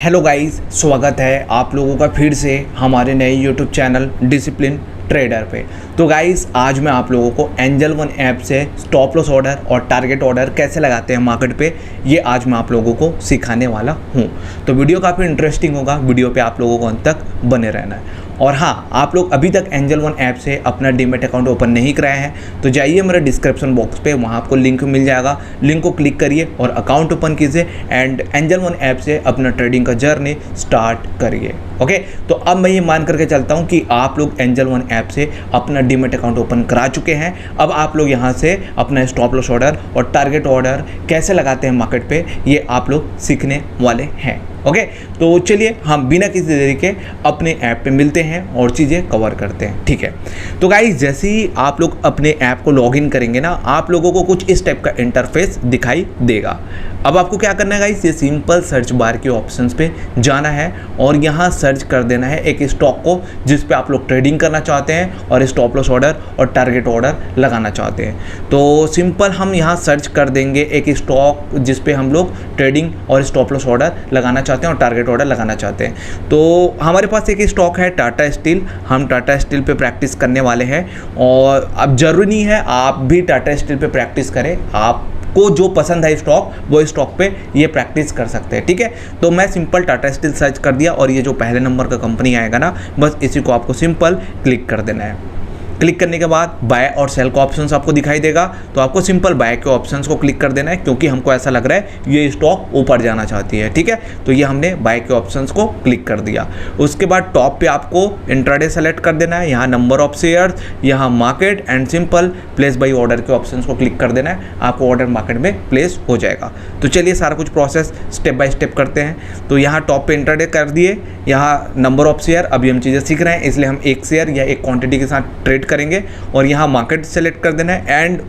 Hello guys, स्वागत है आप लोगों का फिर से हमारे नए यूट्यूब चैनल डिसिप्लिन ट्रेडर पे। तो गाइस, आज मैं आप लोगों को एंजल वन ऐप से स्टॉप लॉस ऑर्डर और टारगेट ऑर्डर कैसे लगाते हैं मार्केट पे, ये आज मैं आप लोगों को सिखाने वाला हूँ। तो वीडियो काफ़ी इंटरेस्टिंग होगा, वीडियो पे आप लोगों को अंत तक बने रहना है। और हाँ, आप लोग अभी तक एंजल वन ऐप से अपना डीमैट अकाउंट ओपन नहीं कराए हैं तो जाइए मेरे डिस्क्रिप्शन बॉक्स पे, वहाँ आपको लिंक मिल जाएगा। लिंक को क्लिक करिए और अकाउंट ओपन कीजिए एंड एंजल वन ऐप से अपना ट्रेडिंग का जर्नी स्टार्ट करिए। ओके, तो अब मैं ये मान करके चलता हूँ कि आप लोग एंजल वन ऐप से अपना डीमैट अकाउंट ओपन करा चुके हैं। अब आप लोग यहाँ से अपना स्टॉप लॉस ऑर्डर और टारगेट ऑर्डर कैसे लगाते हैं मार्केट पे, ये आप लोग सीखने वाले हैं। ओके, तो चलिए हम बिना किसी देरी के अपने ऐप पे मिलते हैं और चीज़ें कवर करते हैं। ठीक है, तो गाइस, जैसे ही आप लोग अपने ऐप को लॉगिन करेंगे ना, आप लोगों को कुछ इस टाइप का इंटरफेस दिखाई देगा। अब आपको क्या करना है गाइस, ये सिंपल सर्च बार के ऑप्शंस पे जाना है और यहाँ सर्च कर देना है एक स्टॉक को जिस पे आप लोग ट्रेडिंग करना चाहते हैं और स्टॉप लॉस ऑर्डर और टारगेट ऑर्डर लगाना चाहते हैं। तो सिंपल हम यहाँ सर्च कर देंगे एक स्टॉक जिस पे हम लोग ट्रेडिंग और स्टॉप लॉस ऑर्डर लगाना चाहते हैं और टारगेट ऑर्डर लगाना चाहते हैं। तो हमारे पास एक स्टॉक है टाटा स्टील, हम टाटा स्टील पे प्रैक्टिस करने वाले हैं। और अब जरूरी नहीं है आप भी टाटा स्टील पे प्रैक्टिस करें, आपको जो पसंद है स्टॉक वो स्टॉक पे ये प्रैक्टिस कर सकते हैं। ठीक है, तो मैं सिंपल टाटा स्टील सर्च कर दिया और ये जो पहले नंबर का कंपनी आएगा ना, बस इसी को आपको सिंपल क्लिक कर देना है। क्लिक करने के बाद बाय और सेल का ऑप्शंस आपको दिखाई देगा, तो आपको सिंपल बाय के ऑप्शंस को क्लिक कर देना है क्योंकि हमको ऐसा लग रहा है ये स्टॉक ऊपर जाना चाहती है। ठीक है, तो ये हमने बाय के ऑप्शंस को क्लिक कर दिया। उसके बाद टॉप पे आपको इंट्राडे सेलेक्ट कर देना है, यहाँ नंबर ऑफ शेयर्स, यहाँ market and simple place by order के ऑप्शंस को क्लिक कर देना है, आपको ऑर्डर मार्केट में प्लेस हो जाएगा। तो चलिए सारा कुछ प्रोसेस स्टेप बाय स्टेप करते हैं। तो यहाँ टॉप पे इंट्राडे कर दिए, यहाँ नंबर ऑफ शेयर, अभी हम चीज़ें सीख रहे हैं इसलिए हम एक शेयर या एक क्वांटिटी के साथ ट्रेड करेंगे और यहाँ मार्केट सेलेक्ट कर देना है एंड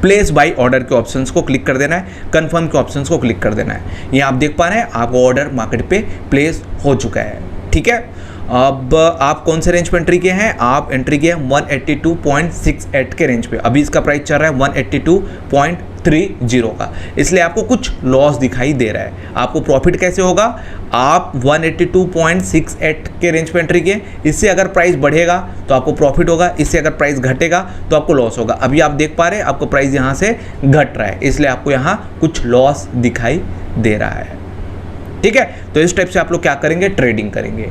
प्लेस बाय ऑर्डर के ऑप्शंस को क्लिक कर देना है, कंफर्म के ऑप्शंस को क्लिक कर देना है। ये आप देख पा रहे हैं आपको ऑर्डर मार्केट पे प्लेस हो चुका है। ठीक है, अब आप कौन से रेंज पे एंट्री किए हैं, आप एंट्री किए 182.68 के रेंज पे, अभी इसका प्राइस चल रहा है 182.30 का, इसलिए आपको कुछ लॉस दिखाई दे रहा है। आपको प्रॉफिट कैसे होगा, आप 182.68 के रेंज पे एंट्री किए, इससे अगर प्राइस बढ़ेगा तो आपको प्रॉफिट होगा, इससे अगर प्राइस घटेगा तो आपको लॉस होगा। अभी आप देख पा रहे हैं आपको प्राइस यहाँ से घट रहा है, इसलिए आपको यहाँ कुछ लॉस दिखाई दे रहा है। ठीक है, तो इस टाइप से आप लोग क्या करेंगे, ट्रेडिंग करेंगे।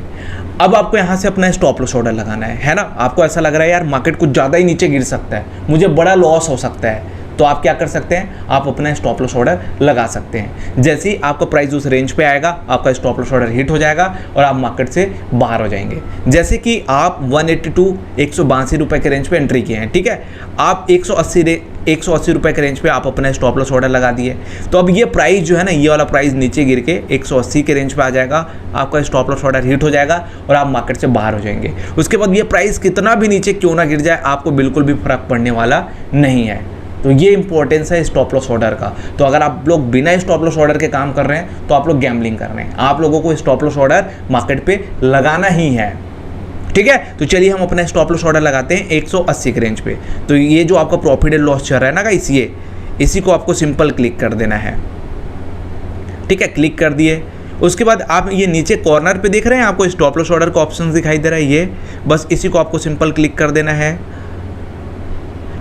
अब आपको यहाँ से अपना स्टॉप लॉस ऑर्डर लगाना है ना। आपको ऐसा लग रहा है यार मार्केट कुछ ज़्यादा ही नीचे गिर सकता है, मुझे बड़ा लॉस हो सकता है, तो आप क्या कर सकते हैं, आप अपना स्टॉप लॉस ऑर्डर लगा सकते हैं। जैसे ही आपका प्राइस उस रेंज पे आएगा, आपका स्टॉप लॉस ऑर्डर हिट हो जाएगा और आप मार्केट से बाहर हो जाएंगे। जैसे कि आप 182 रुपए के रेंज पे एंट्री किए हैं। ठीक है, आप 180 रुपए के रेंज पे आप अपना स्टॉप लॉस ऑर्डर लगा दिए, तो अब ये प्राइस जो है ना, ये वाला प्राइस नीचे गिर के 180 के रेंज पे आ जाएगा, आपका स्टॉप लॉस ऑर्डर हिट हो जाएगा और आप मार्केट से बाहर हो जाएंगे। उसके बाद ये प्राइस कितना भी नीचे क्यों ना गिर जाए, आपको बिल्कुल भी फर्क पड़ने वाला नहीं है। तो ये इंपॉर्टेंस है स्टॉप लॉस ऑर्डर का। तो अगर आप लोग बिना स्टॉप लॉस ऑर्डर के काम कर रहे हैं तो आप लोग गैम्बलिंग कर रहे हैं, आप लोगों को स्टॉप लॉस ऑर्डर मार्केट पे लगाना ही है। ठीक है, तो चलिए हम अपना स्टॉप लॉस ऑर्डर लगाते हैं 180 के रेंज पे। तो ये जो आपका प्रॉफिट एंड लॉस चल रहा है ना गाइस, इसी को आपको सिंपल क्लिक कर देना है। ठीक है, क्लिक कर दिए। उसके बाद आप ये नीचे कॉर्नर पे देख रहे हैं आपको स्टॉप लॉस ऑर्डर का ऑप्शन दिखाई दे रहा है, ये बस इसी को आपको सिंपल क्लिक कर देना है।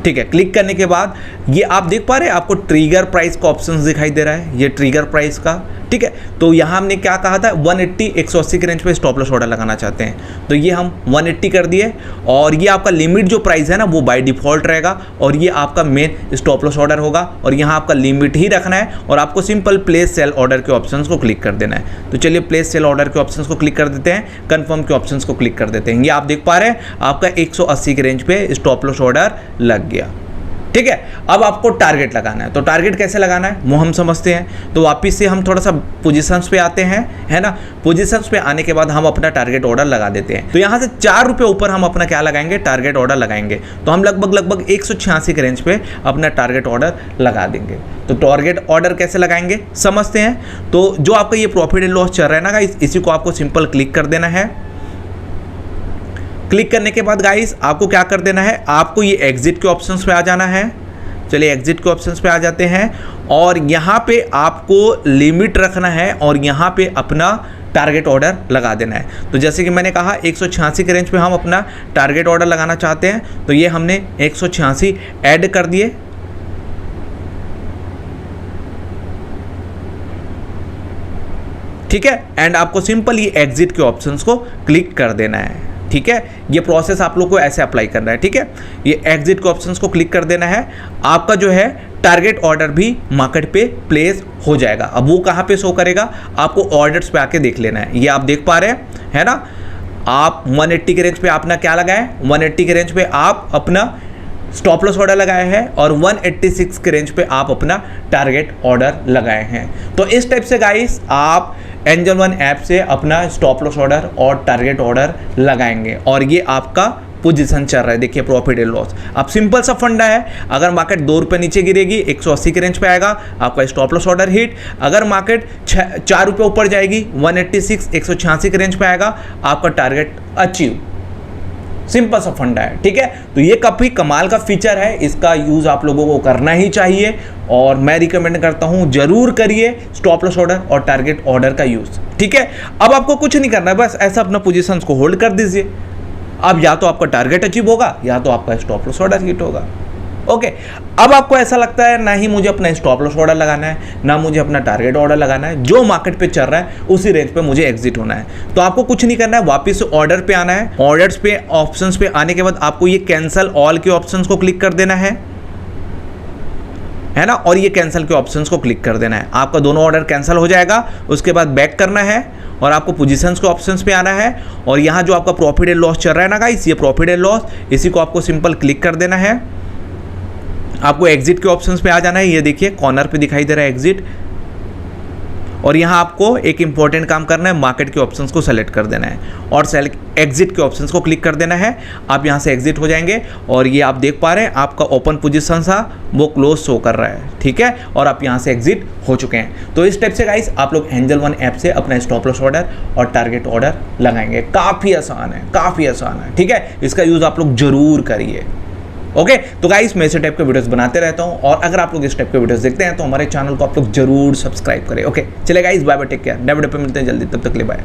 ठीक है, क्लिक करने के बाद ये आप देख पा रहे हैं आपको ट्रिगर प्राइस का ऑप्शन दिखाई दे रहा है, ये ट्रिगर प्राइस का। ठीक है, तो यहाँ हमने क्या कहा था, 180 के रेंज पे स्टॉप लॉस ऑर्डर लगाना चाहते हैं, तो ये हम 180 कर दिए और ये आपका लिमिट जो प्राइस है ना वो बाय डिफॉल्ट रहेगा और ये आपका मेन स्टॉप लॉस ऑर्डर होगा और यहाँ आपका लिमिट ही रखना है और आपको सिंपल प्लेस सेल ऑर्डर के ऑप्शंस को क्लिक कर देना है। तो चलिए प्लेस सेल ऑर्डर के ऑप्शंस को क्लिक कर देते हैं, कंफर्म के ऑप्शंस को क्लिक कर देते हैं। ये आप देख पा रहे हैं आपका 180 के रेंज पे स्टॉप लॉस ऑर्डर लग गया। ठीक है, अब आपको टारगेट लगाना है, तो टारगेट कैसे लगाना है वो हम समझते हैं। तो वापस से हम थोड़ा सा पोजीशंस पे आते हैं, है ना। पोजीशंस पे आने के बाद हम अपना टारगेट ऑर्डर लगा देते हैं। तो यहाँ से 4 रुपये ऊपर हम अपना क्या लगाएंगे, टारगेट ऑर्डर लगाएंगे। तो हम लगभग 186 के रेंज पे अपना टारगेट ऑर्डर लगा देंगे। तो टारगेट ऑर्डर कैसे लगाएंगे समझते हैं। तो जो आपका ये प्रॉफिट एंड लॉस चल रहा है ना गाइस, इसी को आपको सिंपल क्लिक कर देना है। क्लिक करने के बाद गाइस आपको क्या कर देना है, आपको ये एग्जिट के ऑप्शंस पे आ जाना है। चलिए एग्जिट के ऑप्शंस पे आ जाते हैं और यहाँ पे आपको लिमिट रखना है और यहाँ पे अपना टारगेट ऑर्डर लगा देना है। तो जैसे कि मैंने कहा 186 के रेंज पे हम अपना टारगेट ऑर्डर लगाना चाहते हैं, तो ये हमने 186 ऐड कर दिए। ठीक है, एंड आपको सिंपल ये एग्जिट के ऑप्शंस को क्लिक कर देना है। ठीक है, ये प्रोसेस आप लोग को ऐसे अप्लाई करना है। ठीक है, ये एग्जिट के ऑप्शंस को क्लिक कर देना है, आपका जो है टारगेट ऑर्डर भी मार्केट पे प्लेस हो जाएगा। अब वो कहाँ पे शो करेगा, आपको ऑर्डर्स पे आके देख लेना है। ये आप देख पा रहे हैं, है ना। आप 180 के रेंज पे आपने क्या लगाया है, 180 के रेंज पे आप अपना स्टॉप लॉस ऑर्डर लगाए हैं और 186 के रेंज पे आप अपना टारगेट ऑर्डर लगाए हैं। तो इस टाइप से गाइस आप एंजल वन ऐप से अपना स्टॉप लॉस ऑर्डर और टारगेट ऑर्डर लगाएंगे और ये आपका पोजीशन चल रहा है। देखिए प्रॉफिट एंड लॉस। अब सिंपल सा फंडा है, अगर मार्केट 2 रुपये नीचे गिरेगी 180 के रेंज पे आएगा आपका स्टॉप लॉस ऑर्डर हिट। अगर मार्केट 4 रुपये ऊपर जाएगी 186 186 के रेंज पे आएगा आपका टारगेट अचीव। सिंपल सा फंडा है। ठीक है, तो ये काफ़ी कमाल का फीचर है, इसका यूज़ आप लोगों को करना ही चाहिए और मैं रिकमेंड करता हूँ जरूर करिए स्टॉप लॉस ऑर्डर और टारगेट ऑर्डर का यूज़। ठीक है, अब आपको कुछ नहीं करना है, बस ऐसा अपना पोजीशंस को होल्ड कर दीजिए। अब या तो आपका टारगेट अचीव होगा या तो आपका स्टॉप लॉस ऑर्डर हिट होगा। ओके, अब आपको ऐसा लगता है ना ही मुझे अपना स्टॉप लॉस ऑर्डर लगाना है ना मुझे अपना टारगेट ऑर्डर लगाना है, जो मार्केट पे चल रहा है उसी रेंज पे मुझे एग्जिट होना है, तो आपको कुछ नहीं करना है, वापस से ऑर्डर पे आना है। ऑर्डर्स पे ऑप्शंस पे आने के बाद आपको ये कैंसल ऑल के ऑप्शंस को क्लिक कर देना है ना, और ये कैंसिल के ऑप्शंस को क्लिक कर देना है। आपका दोनों ऑर्डर कैंसिल हो जाएगा, उसके बाद बैक करना है और आपको पोजीशंस के ऑप्शंस पे आना है और यहाँ जो आपका प्रॉफिट एंड लॉस चल रहा है ना गाइस, ये प्रॉफिट एंड लॉस, इसी को आपको सिंपल क्लिक कर देना है। आपको एग्जिट के ऑप्शंस पे आ जाना है, ये देखिए कॉर्नर पे दिखाई दे रहा है एग्जिट, और यहाँ आपको एक इंपॉर्टेंट काम करना है, मार्केट के ऑप्शंस को सेलेक्ट कर देना है और एग्जिट के ऑप्शंस को क्लिक कर देना है। आप यहाँ से एग्जिट हो जाएंगे और ये आप देख पा रहे हैं आपका ओपन पोजीशन था वो क्लोज शो कर रहा है। ठीक है, और आप यहाँ से एग्जिट हो चुके हैं। तो इस टाइप से गाइस आप लोग एंजल वन ऐप से अपना स्टॉप लॉस ऑर्डर और टारगेट ऑर्डर लगाएंगे। काफ़ी आसान है, काफ़ी आसान है। ठीक है, इसका यूज़ आप लोग जरूर करिए। ओके, तो गाइस मैं इस टाइप के वीडियोस बनाते रहता हूँ और अगर आप लोग इस टाइप के वीडियोस देखते हैं तो हमारे चैनल को आप लोग जरूर सब्सक्राइब करें। ओके, चले guys, bye bye, take care, नए वीडियो पे मिलते हैं जल्दी, तब तक के लिए बाय।